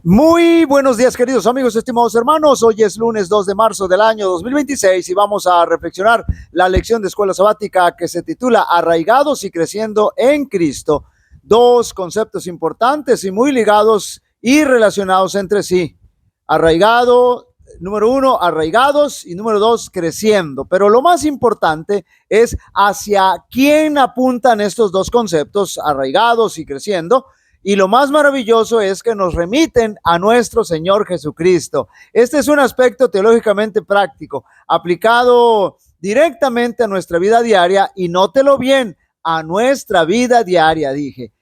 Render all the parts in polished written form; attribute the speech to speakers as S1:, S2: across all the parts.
S1: Muy buenos días, queridos amigos, estimados hermanos. Hoy es lunes 2 de marzo del año 2026 y vamos a reflexionar la lección de escuela sabática que se titula Arraigados y creciendo en Cristo. Dos conceptos importantes y muy ligados y relacionados entre sí. Arraigado, número uno, arraigados, y número dos, creciendo. Pero lo más importante es hacia quién apuntan estos dos conceptos, arraigados y creciendo. Y lo más maravilloso es que nos remiten a nuestro Señor Jesucristo. Este es un aspecto teológicamente práctico, aplicado directamente a nuestra vida diaria, y nótelo bien, a nuestra vida diaria, dije.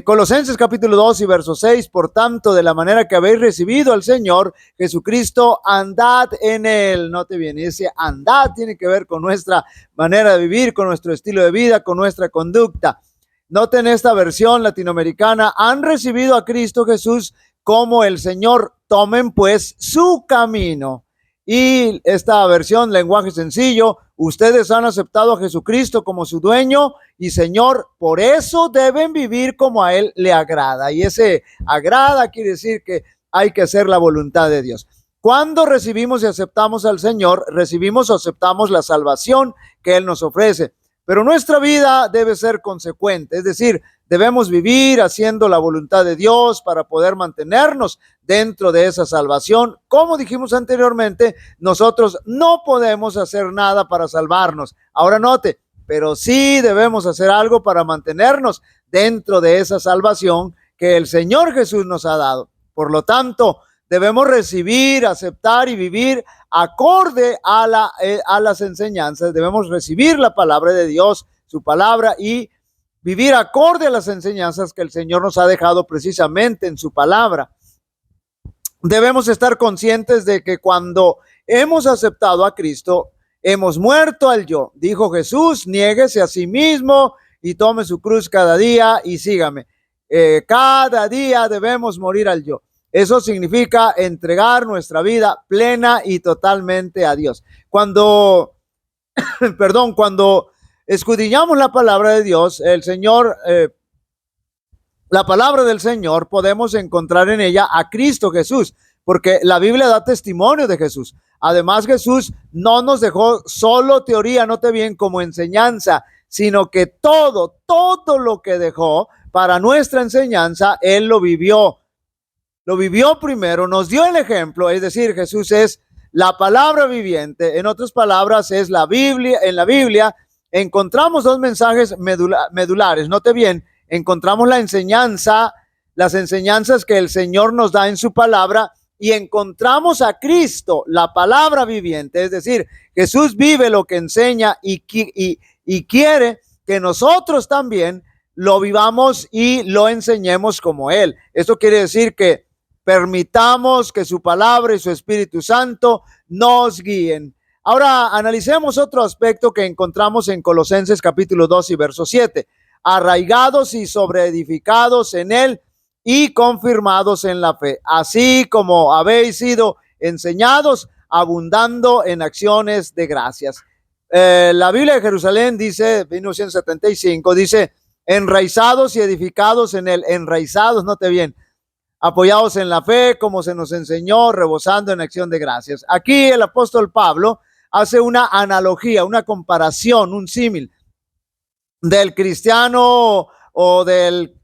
S1: Colosenses capítulo 2 y verso 6, por tanto, de la manera que habéis recibido al Señor Jesucristo, andad en Él. Note bien, ese andad tiene que ver con nuestra manera de vivir, con nuestro estilo de vida, con nuestra conducta. Noten esta versión latinoamericana: han recibido a Cristo Jesús como el Señor, tomen pues su camino. Y esta versión, lenguaje sencillo: ustedes han aceptado a Jesucristo como su dueño y Señor, por eso deben vivir como a Él le agrada. Y ese agrada quiere decir que hay que hacer la voluntad de Dios. Cuando recibimos y aceptamos al Señor, recibimos o aceptamos la salvación que Él nos ofrece. Pero nuestra vida debe ser consecuente, es decir, debemos vivir haciendo la voluntad de Dios para poder mantenernos dentro de esa salvación. Como dijimos anteriormente, nosotros no podemos hacer nada para salvarnos. Ahora note, pero sí debemos hacer algo para mantenernos dentro de esa salvación que el Señor Jesús nos ha dado. Por lo tanto, debemos recibir, aceptar y vivir acorde a las enseñanzas. Debemos recibir la palabra de Dios, su palabra, y vivir acorde a las enseñanzas que el Señor nos ha dejado precisamente en su palabra. Debemos estar conscientes de que cuando hemos aceptado a Cristo, hemos muerto al yo. Dijo Jesús: niéguese a sí mismo y tome su cruz cada día y sígame. Cada día debemos morir al yo. Eso significa entregar nuestra vida plena y totalmente a Dios. Cuando escudriñamos la palabra de Dios, la palabra del Señor, podemos encontrar en ella a Cristo Jesús, porque la Biblia da testimonio de Jesús. Además, Jesús no nos dejó solo teoría, note bien, como enseñanza, sino que todo lo que dejó para nuestra enseñanza, Él lo vivió. Lo vivió primero, nos dio el ejemplo, es decir, Jesús es la palabra viviente. En otras palabras, es la Biblia. En la Biblia encontramos dos mensajes medulares. Note bien, encontramos las enseñanzas que el Señor nos da en su palabra, y encontramos a Cristo, la palabra viviente. Es decir, Jesús vive lo que enseña y quiere que nosotros también lo vivamos y lo enseñemos como Él. Esto quiere decir que permitamos que su palabra y su Espíritu Santo nos guíen. Ahora analicemos otro aspecto que encontramos en Colosenses capítulo 2 y verso 7. Arraigados y sobreedificados en Él y confirmados en la fe, así como habéis sido enseñados, abundando en acciones de gracias. La Biblia de Jerusalén dice, 1975, dice: enraizados y edificados en Él. Enraizados, note bien, apoyados en la fe, como se nos enseñó, rebosando en acción de gracias. Aquí el apóstol Pablo hace una analogía, una comparación, un símil del cristiano o del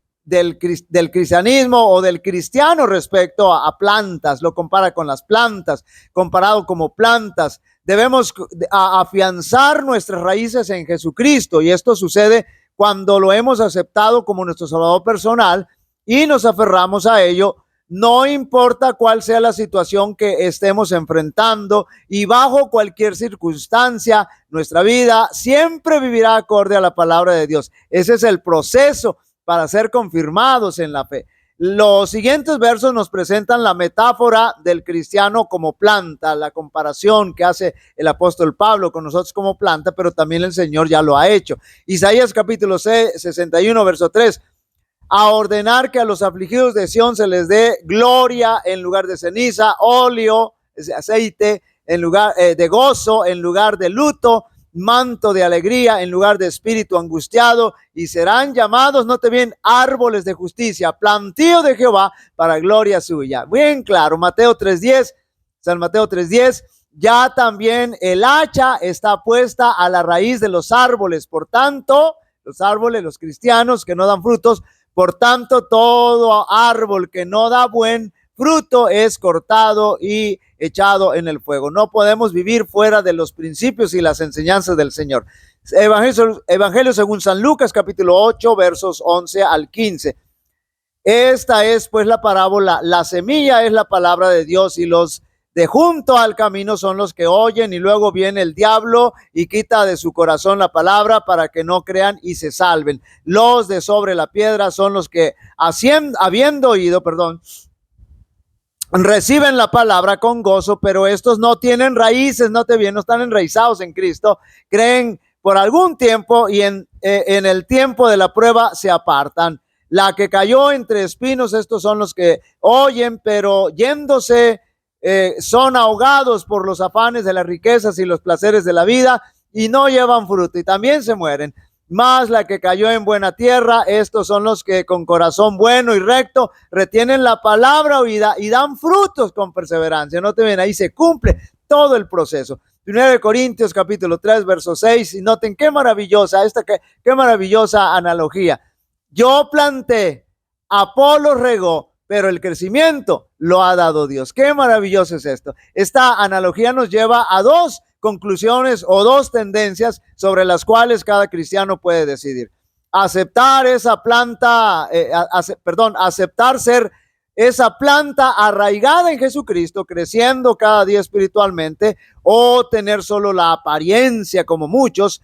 S1: cristianismo o del cristiano respecto a plantas. Lo compara con las plantas, comparado como plantas. Debemos afianzar nuestras raíces en Jesucristo, y esto sucede cuando lo hemos aceptado como nuestro Salvador personal y nos aferramos a ello, no importa cuál sea la situación que estemos enfrentando, y bajo cualquier circunstancia, nuestra vida siempre vivirá acorde a la palabra de Dios. Ese es el proceso para ser confirmados en la fe. Los siguientes versos nos presentan la metáfora del cristiano como planta, la comparación que hace el apóstol Pablo con nosotros como planta, pero también el Señor ya lo ha hecho. Isaías capítulo 61, verso 3. A ordenar que a los afligidos de Sión se les dé gloria en lugar de ceniza, óleo, aceite en lugar de gozo en lugar de luto, manto de alegría en lugar de espíritu angustiado, y serán llamados, note bien, árboles de justicia, plantío de Jehová para gloria suya. Bien claro, Mateo 3:10, San Mateo 3:10, ya también el hacha está puesta a la raíz de los árboles, por tanto, los árboles, los cristianos que no dan frutos, por tanto, todo árbol que no da buen fruto es cortado y echado en el fuego. No podemos vivir fuera de los principios y las enseñanzas del Señor. Evangelio según San Lucas, capítulo 8, versos 11 al 15. Esta es pues la parábola. La semilla es la palabra de Dios, y los de junto al camino son los que oyen, y luego viene el diablo y quita de su corazón la palabra para que no crean y se salven. Los de sobre la piedra son los que habiendo oído, reciben la palabra con gozo, pero estos no tienen raíces, no están enraizados en Cristo, creen por algún tiempo y en el tiempo de la prueba se apartan. La que cayó entre espinos, estos son los que oyen, pero yéndose son ahogados por los afanes de las riquezas y los placeres de la vida, y no llevan fruto y también se mueren. Más la que cayó en buena tierra, estos son los que con corazón bueno y recto retienen la palabra oída y dan frutos con perseverancia. Noten bien, ahí se cumple todo el proceso. 1 Corintios capítulo 3, verso 6, y noten qué maravillosa qué maravillosa analogía. Yo planté, Apolo regó, pero el crecimiento lo ha dado Dios. Qué maravilloso es esto. Esta analogía nos lleva a dos conclusiones o dos tendencias sobre las cuales cada cristiano puede decidir. Aceptar esa planta, aceptar ser esa planta arraigada en Jesucristo, creciendo cada día espiritualmente, o tener solo la apariencia, como muchos,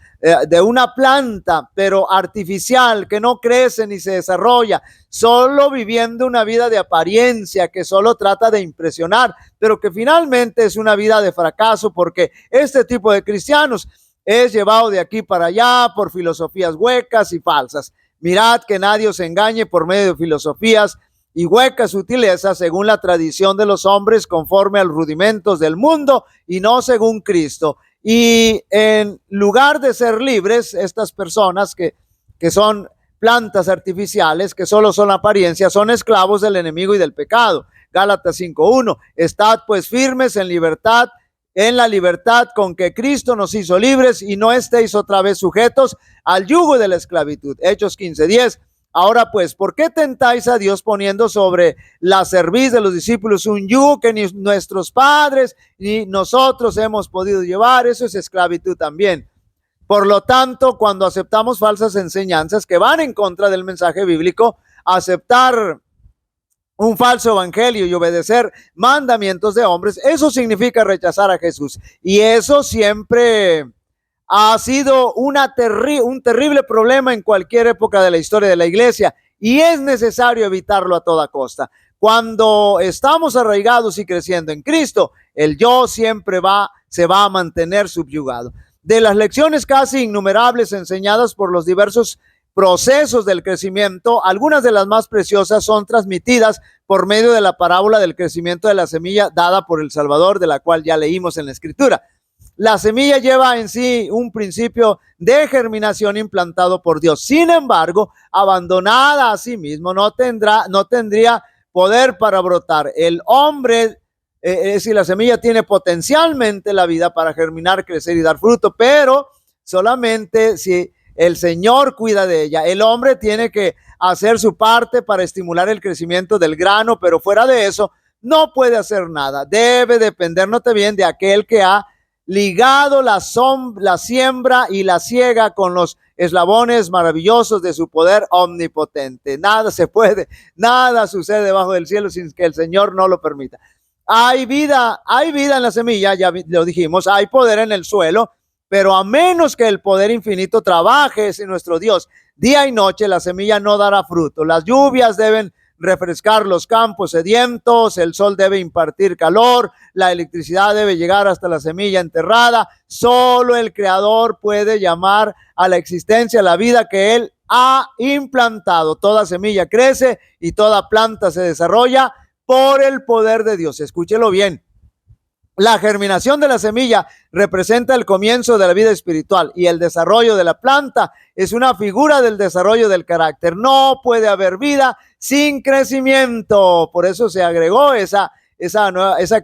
S1: de una planta, pero artificial, que no crece ni se desarrolla, solo viviendo una vida de apariencia que solo trata de impresionar, pero que finalmente es una vida de fracaso, porque este tipo de cristianos es llevado de aquí para allá por filosofías huecas y falsas. Mirad que nadie os engañe por medio de filosofías y huecas sutilezas según la tradición de los hombres, conforme a los rudimentos del mundo y no según Cristo. Y en lugar de ser libres, estas personas que son plantas artificiales, que solo son apariencia, son esclavos del enemigo y del pecado. Gálatas 5:1, estad pues firmes en la libertad con que Cristo nos hizo libres, y no estéis otra vez sujetos al yugo de la esclavitud. Hechos 15:10. Ahora pues, ¿por qué tentáis a Dios poniendo sobre la cerviz de los discípulos un yugo que ni nuestros padres ni nosotros hemos podido llevar? Eso es esclavitud también. Por lo tanto, cuando aceptamos falsas enseñanzas que van en contra del mensaje bíblico, aceptar un falso evangelio y obedecer mandamientos de hombres, eso significa rechazar a Jesús. Y eso siempre ha sido un terrible problema en cualquier época de la historia de la iglesia, y es necesario evitarlo a toda costa. Cuando estamos arraigados y creciendo en Cristo, el yo siempre se va a mantener subyugado. De las lecciones casi innumerables enseñadas por los diversos procesos del crecimiento, algunas de las más preciosas son transmitidas por medio de la parábola del crecimiento de la semilla dada por el Salvador, de la cual ya leímos en la Escritura. La semilla lleva en sí un principio de germinación implantado por Dios. Sin embargo, abandonada a sí mismo, no tendría poder para brotar. El hombre, si la semilla tiene potencialmente la vida para germinar, crecer y dar fruto, pero solamente si el Señor cuida de ella. El hombre tiene que hacer su parte para estimular el crecimiento del grano, pero fuera de eso no puede hacer nada. Debe depender, note bien, de aquel que ha ligado la siembra y la siega con los eslabones maravillosos de su poder omnipotente. Nada sucede debajo del cielo sin que el Señor no lo permita. Hay vida en la semilla, ya lo dijimos, hay poder en el suelo, pero a menos que el poder infinito trabaje en nuestro Dios día y noche, la semilla no dará fruto. Las lluvias deben refrescar los campos sedientos, el sol debe impartir calor, la electricidad debe llegar hasta la semilla enterrada. Solo el Creador puede llamar a la existencia la vida que Él ha implantado. Toda semilla crece y toda planta se desarrolla por el poder de Dios. Escúchelo bien. La germinación de la semilla representa el comienzo de la vida espiritual y el desarrollo de la planta es una figura del desarrollo del carácter. No puede haber vida sin crecimiento. Por eso se agregó esa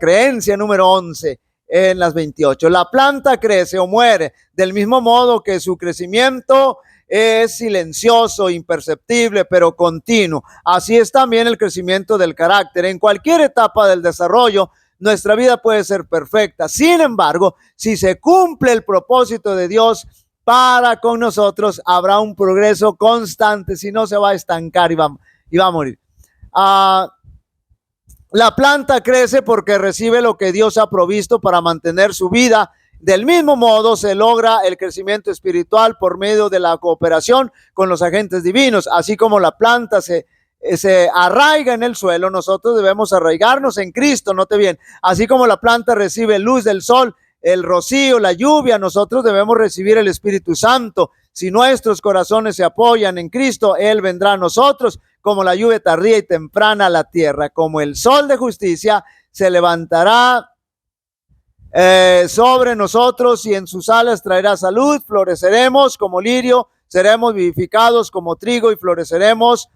S1: creencia número 11 en las 28. La planta crece o muere del mismo modo que su crecimiento es silencioso, imperceptible, pero continuo. Así es también el crecimiento del carácter. En cualquier etapa del desarrollo, nuestra vida puede ser perfecta. Sin embargo, si se cumple el propósito de Dios para con nosotros, habrá un progreso constante. Si no, se va a estancar y va a morir. La planta crece porque recibe lo que Dios ha provisto para mantener su vida. Del mismo modo, se logra el crecimiento espiritual por medio de la cooperación con los agentes divinos. Así como la planta se arraiga en el suelo, nosotros debemos arraigarnos en Cristo. Note bien, así como la planta recibe luz del sol, el rocío, la lluvia, nosotros debemos recibir el Espíritu Santo. Si nuestros corazones se apoyan en Cristo, Él vendrá a nosotros como la lluvia tardía y temprana a la tierra. Como el sol de justicia se levantará sobre nosotros y en sus alas traerá salud. Floreceremos como lirio, seremos vivificados como trigo y floreceremos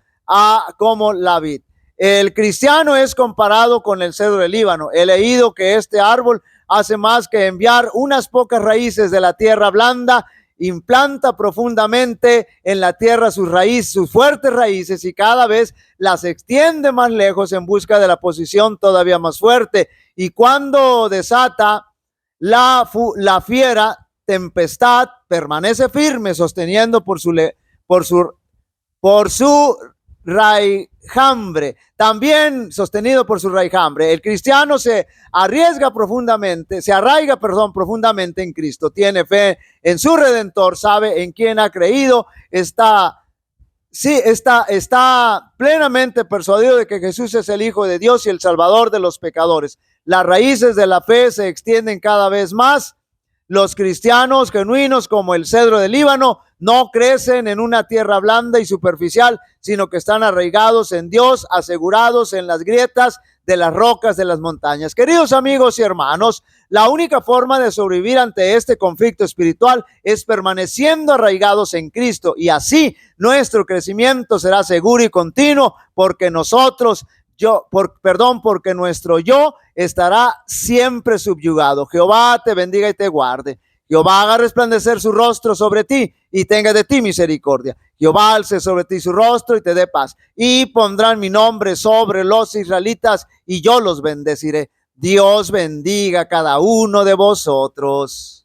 S1: como la vid. El cristiano es comparado con el cedro del Líbano. He leído que este árbol hace más que enviar unas pocas raíces de la tierra blanda, implanta profundamente en la tierra sus raíces, sus fuertes raíces, y cada vez las extiende más lejos en busca de la posición todavía más fuerte. Y cuando desata la fiera tempestad, permanece firme, sosteniendo por su raijambre, también sostenido por su raijambre. El cristiano se arraiga profundamente en Cristo, tiene fe en su Redentor, sabe en quién ha creído, está plenamente persuadido de que Jesús es el Hijo de Dios y el Salvador de los pecadores. Las raíces de la fe se extienden cada vez más. Los cristianos genuinos, como el cedro del Líbano, no crecen en una tierra blanda y superficial, sino que están arraigados en Dios, asegurados en las grietas de las rocas de las montañas. Queridos amigos y hermanos, la única forma de sobrevivir ante este conflicto espiritual es permaneciendo arraigados en Cristo, y así nuestro crecimiento será seguro y continuo, porque porque nuestro yo estará siempre subyugado. Jehová te bendiga y te guarde. Jehová haga resplandecer su rostro sobre ti y tenga de ti misericordia. Jehová alce sobre ti su rostro y te dé paz. Y pondrán mi nombre sobre los israelitas y yo los bendeciré. Dios bendiga a cada uno de vosotros.